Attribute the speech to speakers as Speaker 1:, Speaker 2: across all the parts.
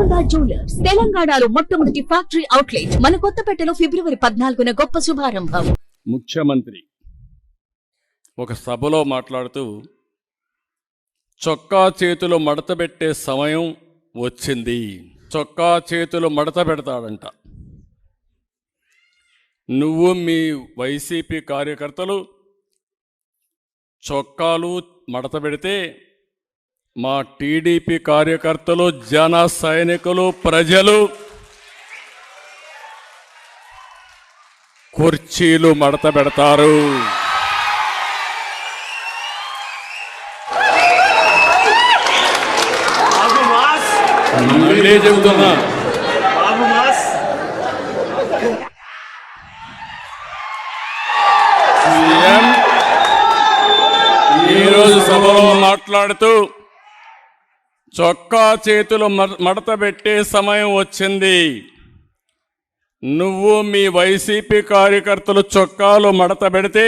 Speaker 1: Sharada jewellers తెలంగాణలో మొట్టమొదటి factory outlet మన కొత్తపేటలో ఫిబ్రవరి 14న గొప్ప శుభారంభం.
Speaker 2: ముఖ్యమంత్రి ఒక సభలో మాట్లాడుతూ చొక్కా చేతులు మడతబెట్టే సమయం వచ్చింది. చొక్కా చేతులు మడత పెడతాడంట. నువ్వు మీ వైసీపీ కార్యకర్తలు చొక్కాలు మడత పెడితే మా టీడీపీ కార్యకర్తలు, జన సైనికులు, ప్రజలు కుర్చీలు మడత పెడతారు. మళ్ళీ చెబుతున్నా, సీఎం ఈరోజు సభలో మాట్లాడుతూ చొక్కా చేతులు మడత పెట్టే సమయం వచ్చింది. నువ్వు మీ వైసీపీ కార్యకర్తలు చొక్కాలు మడత పెడితే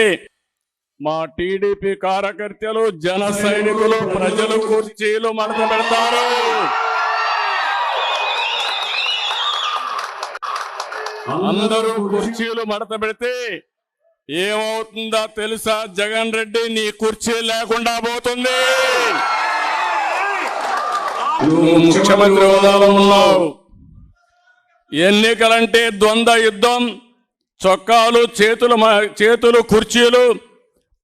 Speaker 2: మా టీడీపీ కార్యకర్తలు, జన సైనికులు, ప్రజలు కుర్చీలు మడత పెడతారు. అందరూ కుర్చీలు మడత పెడితే ఏమవుతుందో తెలుసా? జగన్ రెడ్డి నీ కుర్చీ లేకుండా పోతుంది. నువ్వు ముఖ్యమంత్రి హోదాలో ఉన్నావు. ఎన్నికలంటే ద్వంద్వ యుద్ధం. చొక్కాలు చేతులు కుర్చీలు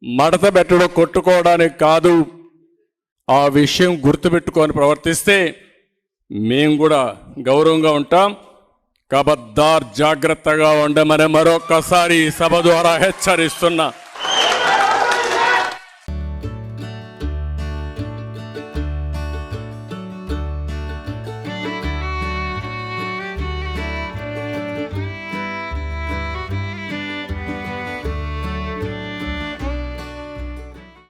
Speaker 2: మడత పెట్టడం కొట్టుకోవడానికి కాదు. ఆ విషయం గుర్తుపెట్టుకొని ప్రవర్తిస్తే మేము కూడా గౌరవంగా ఉంటాం. కబద్దార్, జాగ్రత్తగా ఉండమని మరొక్కసారి సభ ద్వారా హెచ్చరిస్తున్నా.